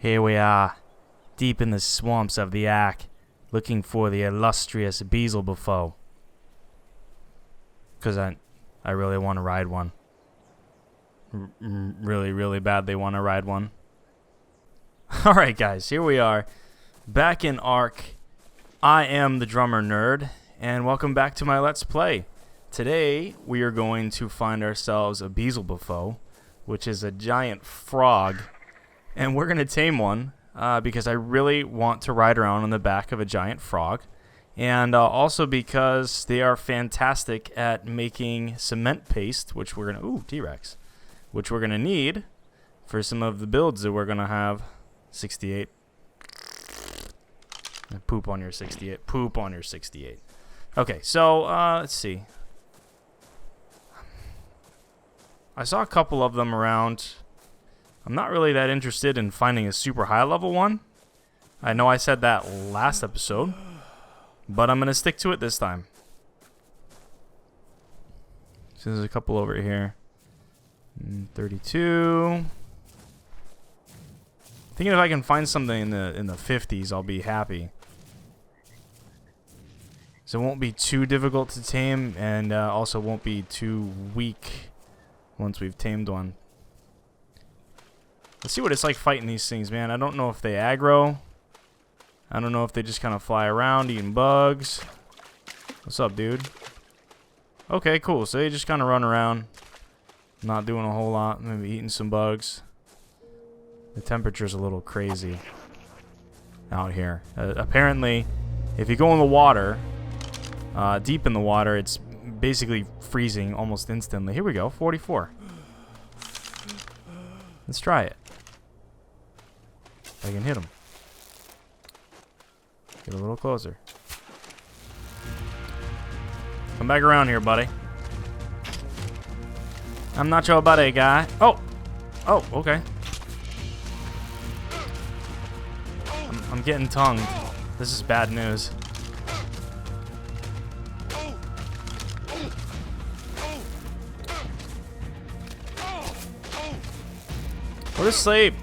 Here we are, deep in the swamps of the ARK, looking for the illustrious Beezlebufo. Because I really want to ride one. Really, really badly want to ride one. Alright guys, here we are, back in ARK. I am the drummer nerd, and welcome back to my Let's Play. Today, we are going to find ourselves a Beezlebufo, which is a giant frog. And we're going to tame one because I really want to ride around on the back of a giant frog. And also because they are fantastic at making cement paste, which we're going to... Ooh, T-Rex. Which we're going to need for some of the builds that we're going to have. 68. Poop on your 68. Poop on your 68. Okay, so let's see. I saw a couple of them around. I'm not really that interested in finding a super high level one. I know I said that last episode, but I'm going to stick to it this time. So there's a couple over here. 32. Thinking if I can find something in the 50s, I'll be happy. So it won't be too difficult to tame, and also won't be too weak once we've tamed one. Let's see what it's like fighting these things, man. I don't know if they aggro. I don't know if they just kind of fly around eating bugs. What's up, dude? Okay, cool. So they just kind of run around, not doing a whole lot. Maybe eating some bugs. The temperature's a little crazy out here. Apparently, if you go in the water, deep in the water, it's basically freezing almost instantly. Here we go, 44. Let's try it. I can hit him. Get a little closer. Come back around here, buddy. I'm not your buddy, guy. Oh! Oh, okay. I'm getting tongued. This is bad news. Go to sleep.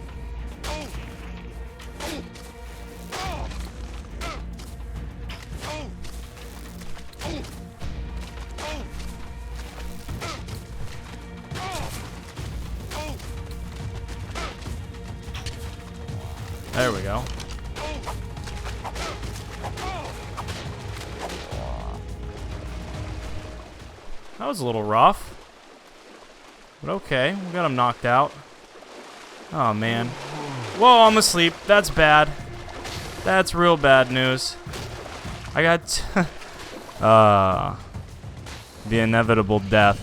There we go. That was a little rough. But okay, we got him knocked out. Oh, man. Whoa, I'm asleep. That's bad. That's real bad news. I got... the inevitable death.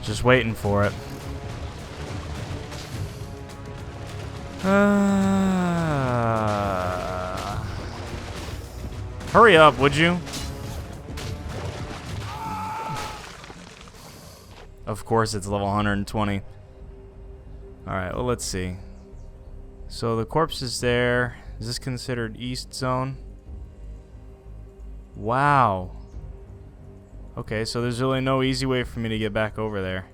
Just waiting for it. Hurry up, would you? Of course, it's level 120. Alright, well, let's see. So the corpse is there. Is this considered east zone? Wow. Okay, so there's really no easy way for me to get back over there.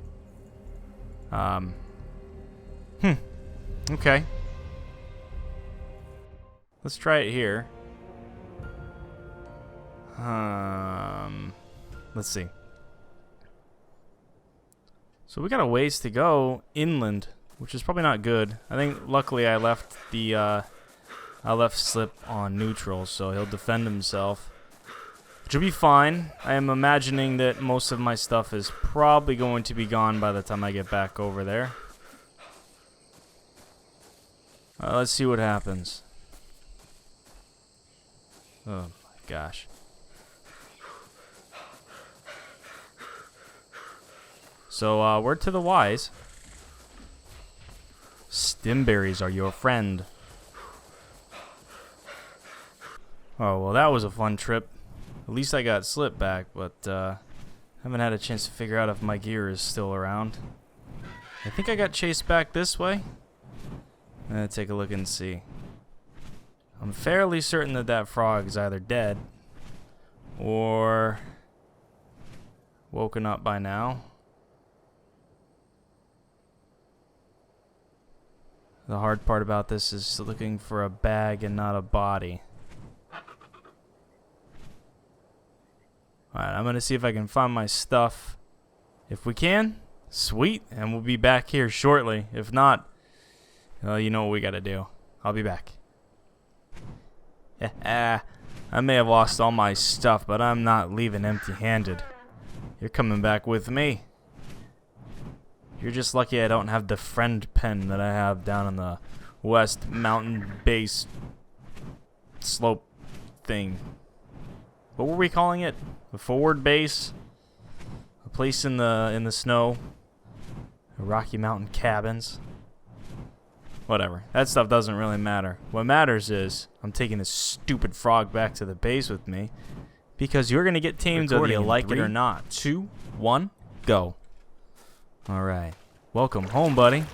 Okay. Let's try it here. Let's see. So we got a ways to go inland, which is probably not good. I think luckily I left the I left Slip on neutral, so he'll defend himself, which will be fine. I am imagining that most of my stuff is probably going to be gone by the time I get back over there. Let's see what happens. Oh my gosh. So, word to the wise. Stimberries are your friend. Oh, well, that was a fun trip. At least I got Slip back, but haven't had a chance to figure out if my gear is still around. I think I got chased back this way. Let's take a look and see. I'm fairly certain that that frog is either dead or woken up by now. The hard part about this is looking for a bag and not a body. Alright, I'm going to see if I can find my stuff. If we can, sweet, and we'll be back here shortly. If not, well, you know what we got to do. I'll be back. I may have lost all my stuff, but I'm not leaving empty-handed. You're coming back with me. You're just lucky I don't have the friend pen that I have down in the west mountain base slope thing. What were we calling it? The forward base? A place in the snow? The Rocky Mountain cabins? Whatever. That stuff doesn't really matter. What matters is I'm taking this stupid frog back to the base with me because you're going to get tamed whether you like it or not. 2, 1, go. Alright. Welcome home, buddy.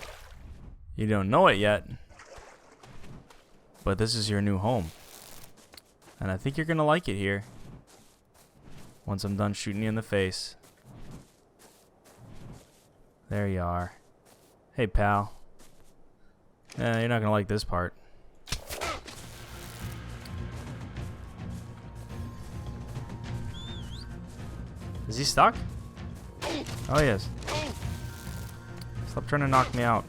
You don't know it yet, but this is your new home. And I think you're going to like it here once I'm done shooting you in the face. There you are. Hey, pal. You're not going to like this part. Is he stuck? Oh, he is. Stop trying to knock me out.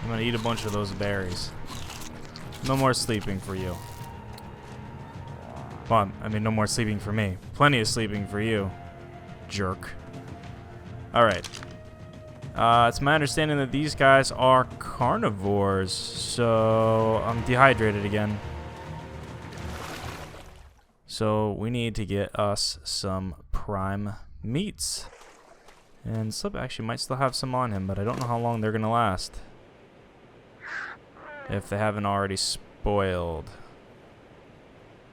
I'm gonna eat a bunch of those berries. No more sleeping for you. Well, I mean, no more sleeping for me. Plenty of sleeping for you, jerk. Alright. It's my understanding that these guys are carnivores, so I'm dehydrated again. So we need to get us some prime meats. And Slip actually might still have some on him, but I don't know how long they're going to last. If they haven't already spoiled.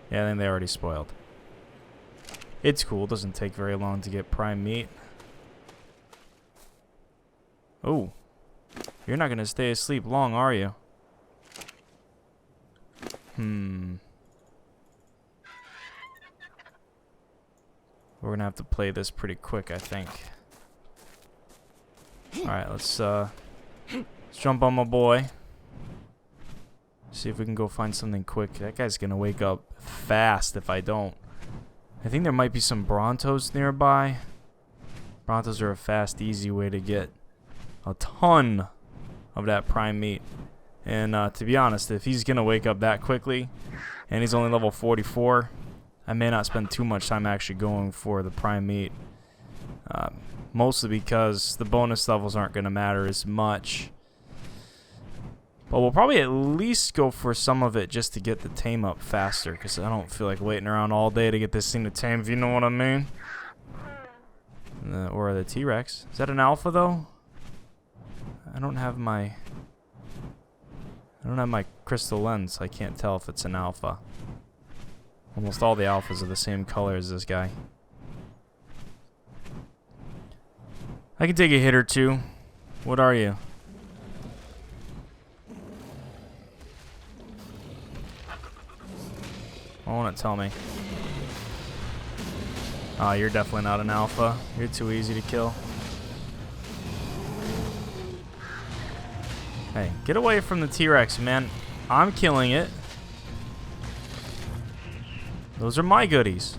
Yeah, I think they already spoiled. It's cool. It doesn't take very long to get prime meat. Oh. You're not going to stay asleep long, are you? We're going to have to play this pretty quick, I think. Alright, let's jump on my boy. See if we can go find something quick. That guy's going to wake up fast if I don't. I think there might be some Brontos nearby. Brontos are a fast, easy way to get a ton of that prime meat. And to be honest, if he's going to wake up that quickly, and he's only level 44, I may not spend too much time actually going for the prime meat. Mostly because the bonus levels aren't going to matter as much. But we'll probably at least go for some of it just to get the tame up faster, because I don't feel like waiting around all day to get this thing to tame, if you know what I mean. Or the T-Rex. Is that an alpha, though? I don't have my crystal lens. I can't tell if it's an alpha. Almost all the alphas are the same color as this guy. I can take a hit or two. What are you? I want to tell me. Oh, you're definitely not an alpha. You're too easy to kill. Hey, get away from the T-Rex, man. I'm killing it. Those are my goodies.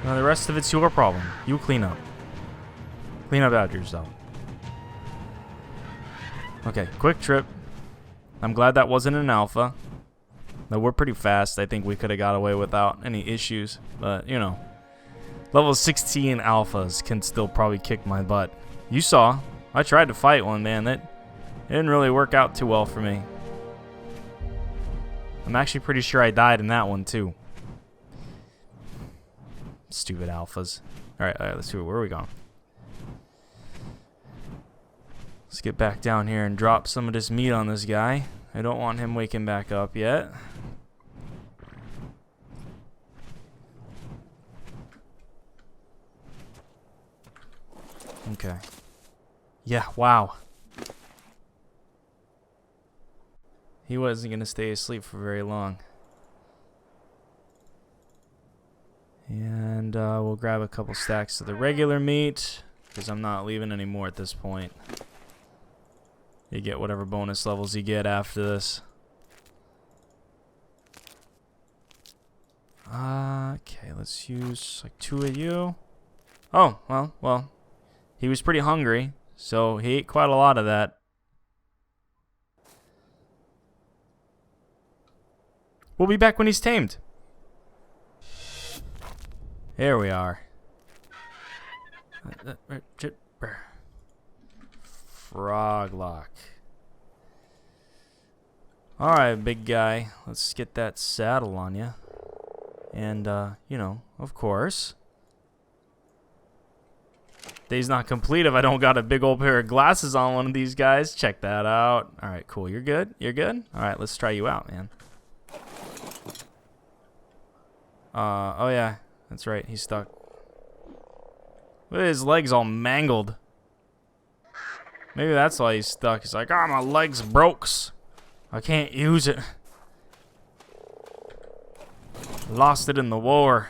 Now the rest of it's your problem. You clean up. Clean up after yourself. Okay, quick trip. I'm glad that wasn't an alpha. No, we're pretty fast. I think we could have got away without any issues. But, you know. Level 16 alphas can still probably kick my butt. You saw. I tried to fight one, man. It didn't really work out too well for me. I'm actually pretty sure I died in that one, too. Stupid alphas. Alright, let's see. Where are we going? Let's get back down here and drop some of this meat on this guy. I don't want him waking back up yet. Okay. Yeah, wow. He wasn't going to stay asleep for very long. And we'll grab a couple stacks of the regular meat, because I'm not leaving any more at this point. You get whatever bonus levels you get after this. Okay, let's use like 2 of you. Oh, well, he was pretty hungry, so he ate quite a lot of that. We'll be back when he's tamed. Here we are. Frog lock. Alright, big guy. Let's get that saddle on you. And, you know, of course. Day's not complete if I don't got a big old pair of glasses on one of these guys. Check that out. Alright, cool. You're good? You're good? Alright, let's try you out, man. Oh yeah. That's right. He's stuck. Look at his legs all mangled. Maybe that's why he's stuck. He's like, my leg's brokes. I can't use it. Lost it in the war.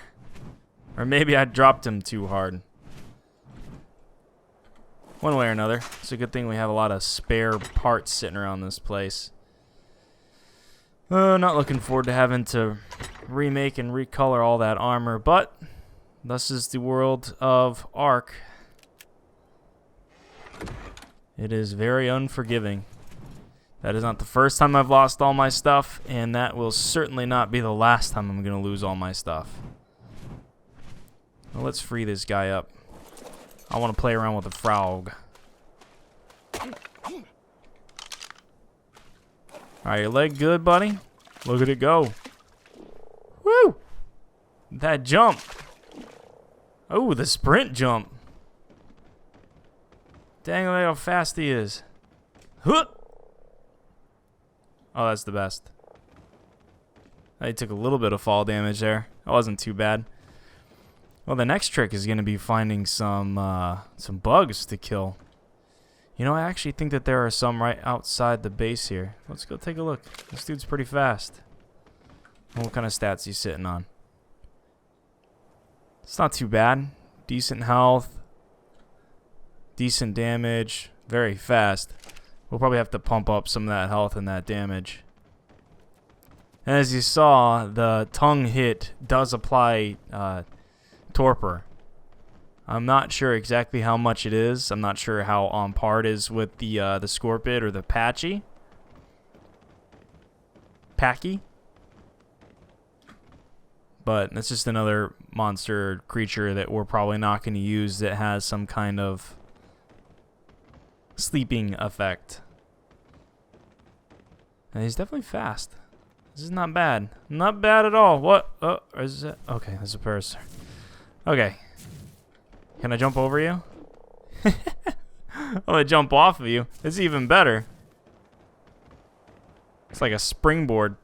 Or maybe I dropped him too hard. One way or another. It's a good thing we have a lot of spare parts sitting around this place. Not looking forward to having to remake and recolor all that armor, but thus is the world of ARK. It is very unforgiving. That is not the first time I've lost all my stuff, and that will certainly not be the last time I'm going to lose all my stuff. Well, let's free this guy up. I want to play around with a frog. Alright, your leg good, buddy? Look at it go. Woo! That jump. Oh, the sprint jump. Dang, look how fast he is. Huh! Oh, that's the best. I took a little bit of fall damage there. That wasn't too bad. Well, the next trick is going to be finding some bugs to kill. You know, I actually think that there are some right outside the base here. Let's go take a look. This dude's pretty fast. What kind of stats he's sitting on? It's not too bad. Decent health. Decent damage. Very fast. We'll probably have to pump up some of that health and that damage. And as you saw, the tongue hit does apply torpor. I'm not sure exactly how much it is. I'm not sure how on par it is with the Scorpid or the Packy. But that's just another monster creature that we're probably not going to use that has some kind of sleeping effect. And he's definitely fast. This is not bad. Not bad at all. What? Oh, is it? Okay, there's a Parasaur. Okay. Can I jump over you? I'm gonna jump off of you. It's even better. It's like a springboard.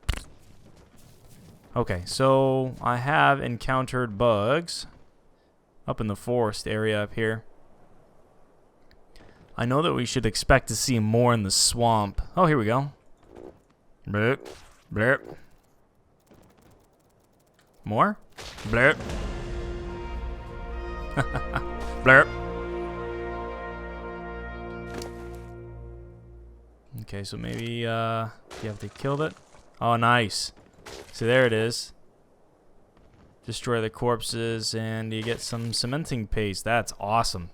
Okay, so I have encountered bugs up in the forest area up here. I know that we should expect to see more in the swamp. Oh, here we go. Blurp. Blurp. More? Blurp. Blurp. Okay, so maybe you have to kill it. Oh, nice. So there it is. Destroy the corpses and you get some cementing paste. That's awesome.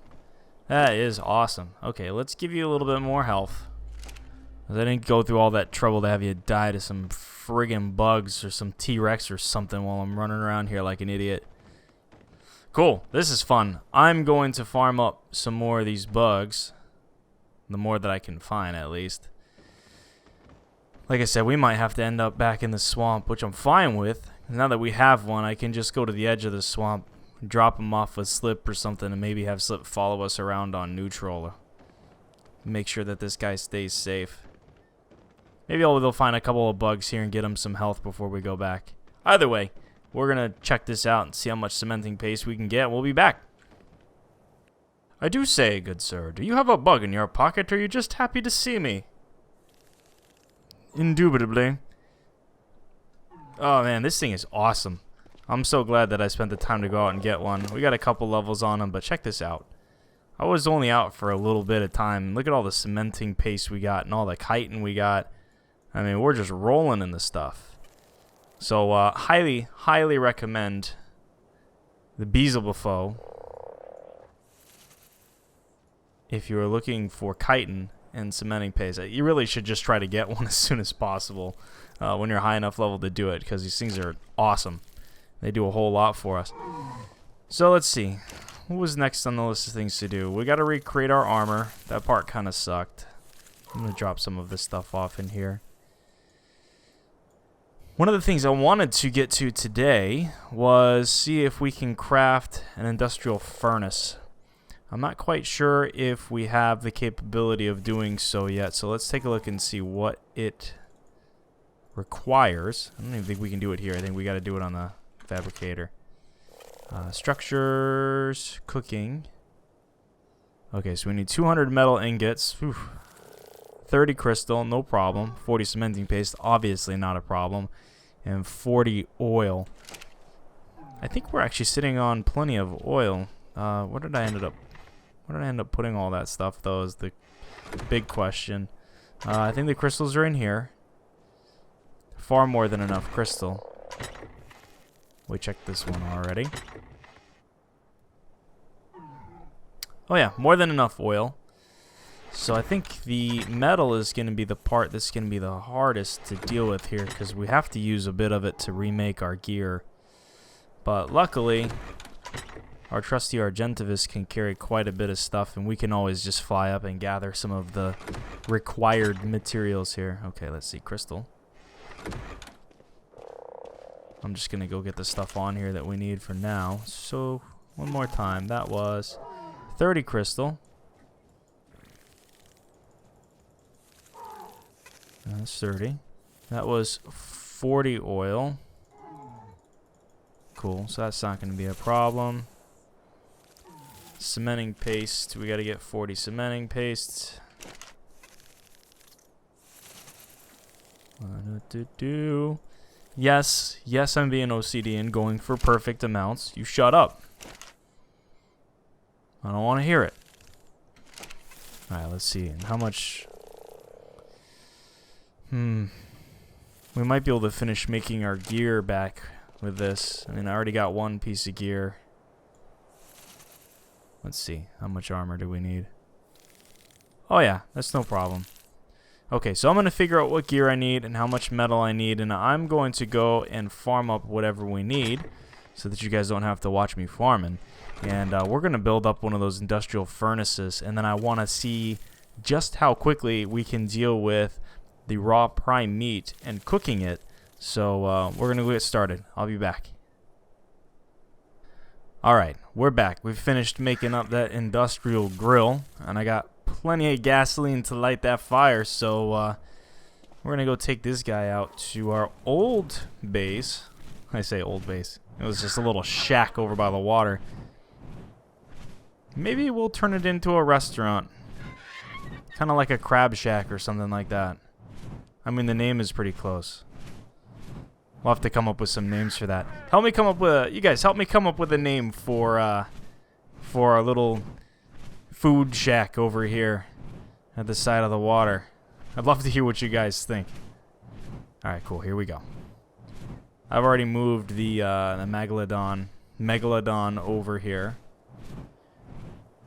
That is awesome. Okay, let's give you a little bit more health. I didn't go through all that trouble to have you die to some friggin' bugs or some T-Rex or something while I'm running around here like an idiot. Cool. This is fun. I'm going to farm up some more of these bugs. The more that I can find, at least. Like I said, we might have to end up back in the swamp, which I'm fine with. Now that we have one, I can just go to the edge of the swamp, drop him off with Slip or something, and maybe have Slip follow us around on neutral. Make sure that this guy stays safe. Maybe they'll find a couple of bugs here and get him some health before we go back. Either way, we're going to check this out and see how much cementing paste we can get. We'll be back. I do say, good sir, do you have a bug in your pocket, or are you just happy to see me? Indubitably. Oh man, this thing is awesome. I'm so glad that I spent the time to go out and get one. We got a couple levels on them, but check this out. I was only out for a little bit of time. Look at all the cementing paste we got and all the chitin we got. I mean, we're just rolling in the stuff. So, highly, highly recommend the Beezlebufo if you're looking for chitin and cementing paste. You really should just try to get one as soon as possible when you're high enough level to do it, because these things are awesome. They do a whole lot for us. So let's see. What was next on the list of things to do? We got to recreate our armor. That part kind of sucked. I'm going to drop some of this stuff off in here. One of the things I wanted to get to today was see if we can craft an industrial furnace. I'm not quite sure if we have the capability of doing so yet, so let's take a look and see what it requires. I don't even think we can do it here. I think we got to do it on the fabricator. Structures, cooking. Okay, so we need 200 metal ingots. Whew. 30 crystal, no problem. 40 cementing paste, obviously not a problem. And 40 oil. I think we're actually sitting on plenty of oil. Where did I end up putting all that stuff, though, is the big question. I think the crystals are in here. Far more than enough crystal. We checked this one already. Oh yeah, more than enough oil. So I think the metal is going to be the part that's going to be the hardest to deal with here, because we have to use a bit of it to remake our gear. But luckily, our trusty Argentivus can carry quite a bit of stuff, and we can always just fly up and gather some of the required materials here. Okay, let's see, crystal. I'm just going to go get the stuff on here that we need for now. So, one more time. That was 30 crystal. That's 30. That was 40 oil. Cool. So, that's not going to be a problem. Cementing paste. We got to get 40 cementing paste. Yes, I'm being OCD and going for perfect amounts. You shut up. I don't want to hear it. Alright, let's see. How much... We might be able to finish making our gear back with this. I mean, I already got one piece of gear. Let's see. How much armor do we need? Oh yeah, that's no problem. Okay, so I'm going to figure out what gear I need and how much metal I need, and I'm going to go and farm up whatever we need so that you guys don't have to watch me farming. And we're going to build up one of those industrial furnaces, and then I want to see just how quickly we can deal with the raw prime meat and cooking it. So we're going to get started. I'll be back. Alright, we're back. We've finished making up that industrial grill, and I got plenty of gasoline to light that fire, so we're gonna go take this guy out to our old base. I say old base. It was just a little shack over by the water. Maybe we'll turn it into a restaurant. Kind of like a crab shack or something like that. I mean, the name is pretty close. We'll have to come up with some names for that. Help me come up with a... You guys, help me come up with a name for our little food shack over here at the side of the water. I'd love to hear what you guys think. Alright, cool. Here we go. I've already moved the Megalodon over here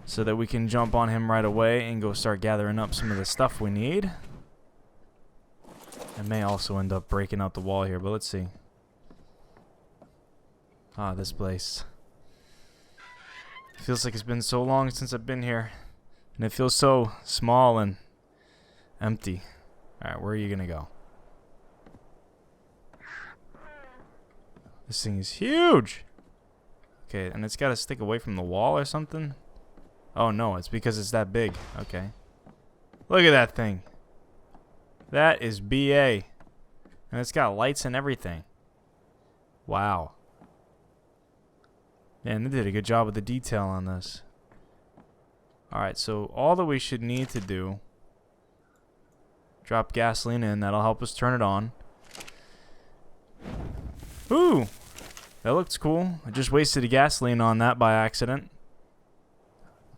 so that we can jump on him right away and go start gathering up some of the stuff we need. I may also end up breaking out the wall here, but let's see. Ah, this place. Feels like it's been so long since I've been here. And it feels so small and empty. Alright, where are you gonna go? This thing is huge! Okay, and it's gotta stick away from the wall or something? Oh no, it's because it's that big. Okay. Look at that thing. That is BA. And it's got lights and everything. Wow. Man, they did a good job with the detail on this. Alright, so all that we should need to do... Drop gasoline in. That'll help us turn it on. Ooh! That looks cool. I just wasted a gasoline on that by accident.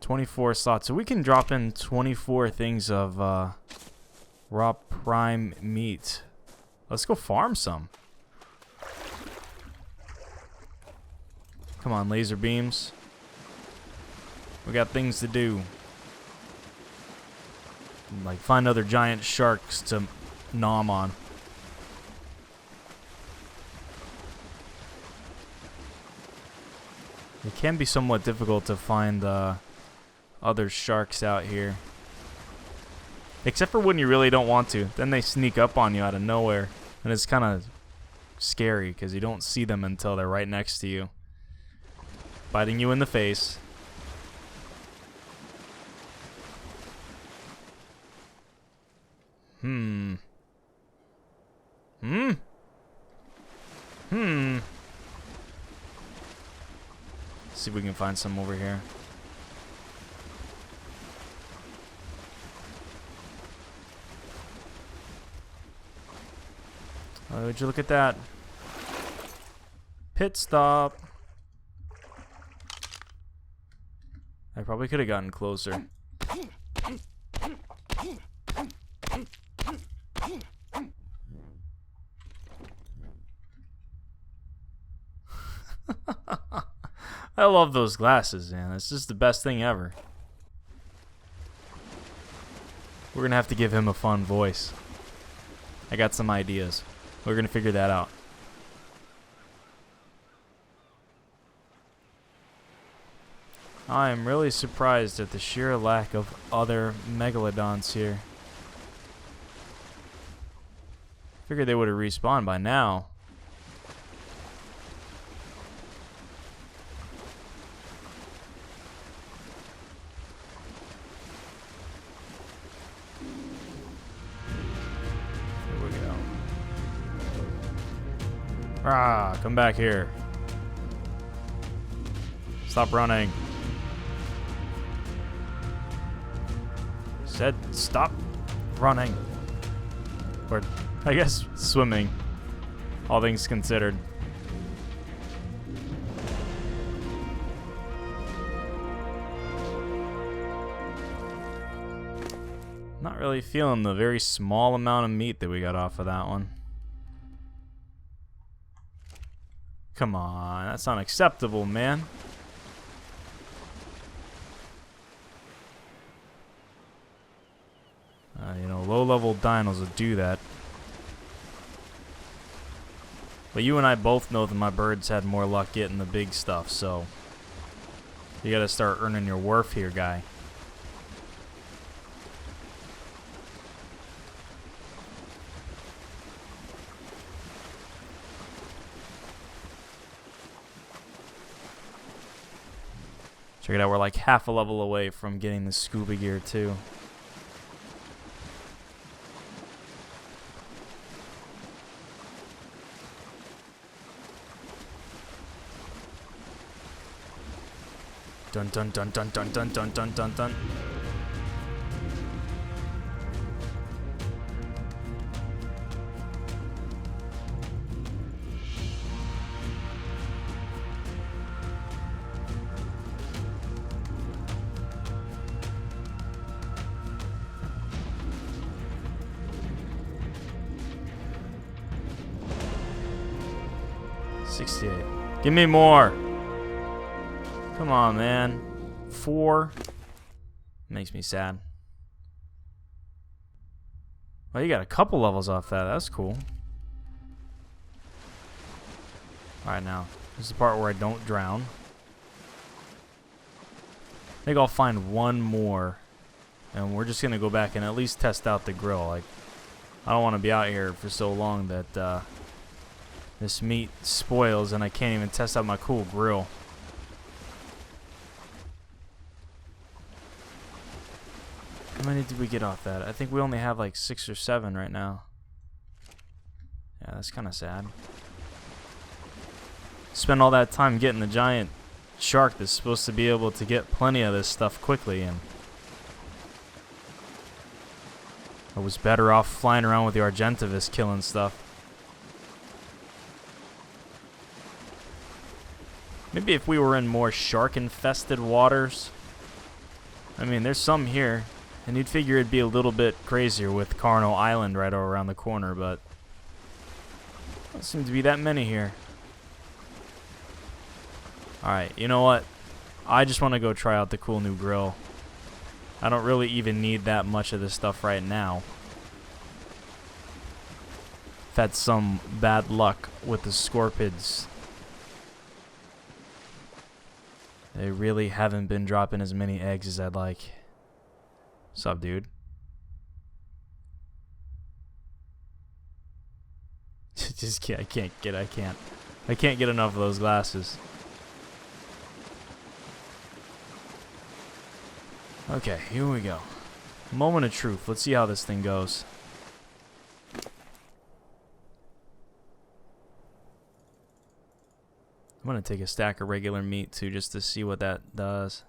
24 slots. So we can drop in 24 things of raw prime meat. Let's go farm some. Come on, laser beams. We got things to do. Like find other giant sharks to nom on. It can be somewhat difficult to find other sharks out here. Except for when you really don't want to. Then they sneak up on you out of nowhere. And it's kind of scary because you don't see them until they're right next to you. Biting you in the face. See if we can find some over here. Oh, would you look at that? Pit stop. I probably could have gotten closer. I love those glasses, man. It's just the best thing ever. We're gonna have to give him a fun voice. I got some ideas. We're gonna figure that out. I am really surprised at the sheer lack of other megalodons here. Figured they would have respawned by now. Ah, come back here. Stop running. Said stop running. Or, I guess, swimming. All things considered. Not really feeling the very small amount of meat that we got off of that one. Come on, that's unacceptable, man. You know, low-level dinos will do that. But you and I both know that my birds had more luck getting the big stuff, so you gotta start earning your worth here, guy. Check it out, we're like half a level away from getting the scuba gear too. Dun dun dun dun dun dun dun dun dun dun. $68. Give me more. Come on, man. 4. Makes me sad. Well, you got a couple levels off that. That's cool. Alright, now. This is the part where I don't drown. I think I'll find one more. And we're just going to go back and at least test out the grill. Like, I don't want to be out here for so long that this meat spoils and I can't even test out my cool grill. How many did we get off that? I think we only have like 6 or 7 right now. Yeah, that's kind of sad. Spend all that time getting the giant shark that's supposed to be able to get plenty of this stuff quickly, and I was better off flying around with the Argentavis killing stuff. Maybe if we were in more shark-infested waters. I mean, there's some here. And you'd figure it'd be a little bit crazier with Carno Island right around the corner, but there doesn't seem to be that many here. Alright, you know what? I just want to go try out the cool new grill. I don't really even need that much of this stuff right now. I've had some bad luck with the scorpids. They really haven't been dropping as many eggs as I'd like. What's up, dude? I can't get enough of those glasses. Okay, here we go. Moment of truth. Let's see how this thing goes. I'm gonna take a stack of regular meat too, just to see what that does.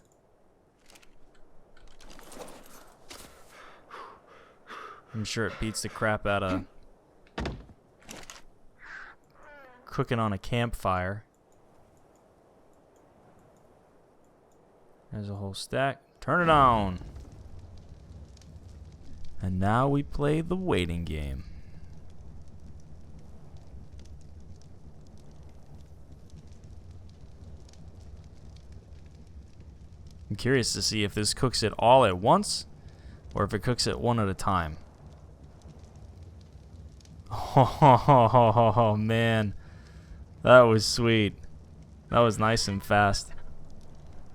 I'm sure it beats the crap out of cooking on a campfire. There's a whole stack. Turn it on. And now we play the waiting game. I'm curious to see if this cooks it all at once or if it cooks it one at a time. Oh, man. That was sweet. That was nice and fast.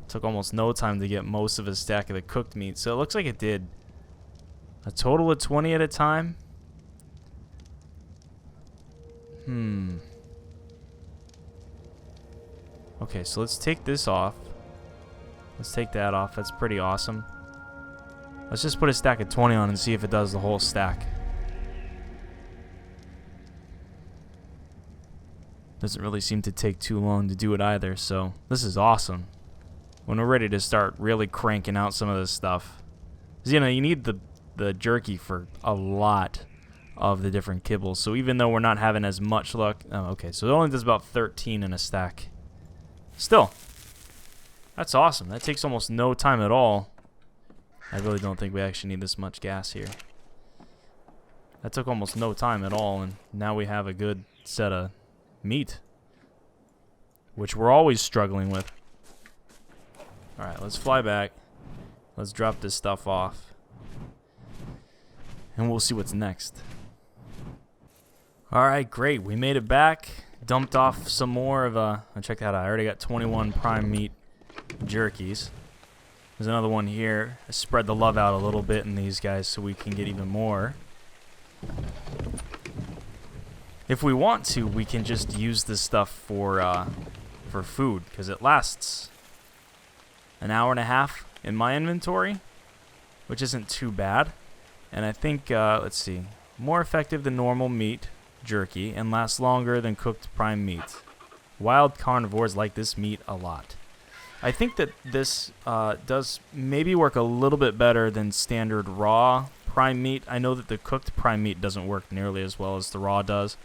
Took almost no time to get most of a stack of the cooked meat. So it looks like it did a total of 20 at a time. Okay, so let's take this off. Let's take that off. That's pretty awesome. Let's just put a stack of 20 on and see if it does the whole stack. Doesn't really seem to take too long to do it either, so this is awesome. When we're ready to start really cranking out some of this stuff. 'Cause, you know, you need the jerky for a lot of the different kibbles. So even though we're not having as much luck... Oh, okay, so it only does about 13 in a stack. Still, that's awesome. That takes almost no time at all. I really don't think we actually need this much gas here. That took almost no time at all, and now we have a good set of meat, which we're always struggling with. Alright, let's fly back. Let's drop this stuff off. And we'll see what's next. Alright, great. We made it back. Dumped off some more of check that out. I already got 21 prime meat jerkies. There's another one here. I spread the love out a little bit in these guys so we can get even more. If we want to, we can just use this stuff for food, because it lasts an hour and a half in my inventory, which isn't too bad. And I think, let's see, more effective than normal meat jerky and lasts longer than cooked prime meat. Wild carnivores like this meat a lot. I think that this does maybe work a little bit better than standard raw prime meat. I know that the cooked prime meat doesn't work nearly as well as the raw does,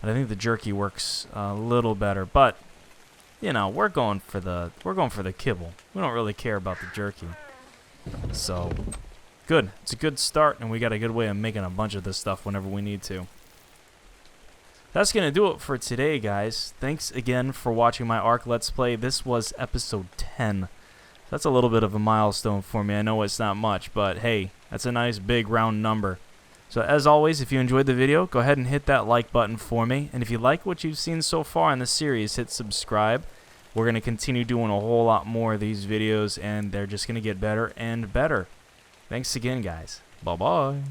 but I think the jerky works a little better. But you know, we're going for the kibble. We don't really care about the jerky. So good. It's a good start, and we got a good way of making a bunch of this stuff whenever we need to. That's going to do it for today, guys. Thanks again for watching my ARK Let's Play. This was episode 10. That's a little bit of a milestone for me. I know it's not much, but hey, that's a nice big round number. So as always, if you enjoyed the video, go ahead and hit that like button for me. And if you like what you've seen so far in the series, hit subscribe. We're going to continue doing a whole lot more of these videos, and they're just going to get better and better. Thanks again, guys. Bye-bye.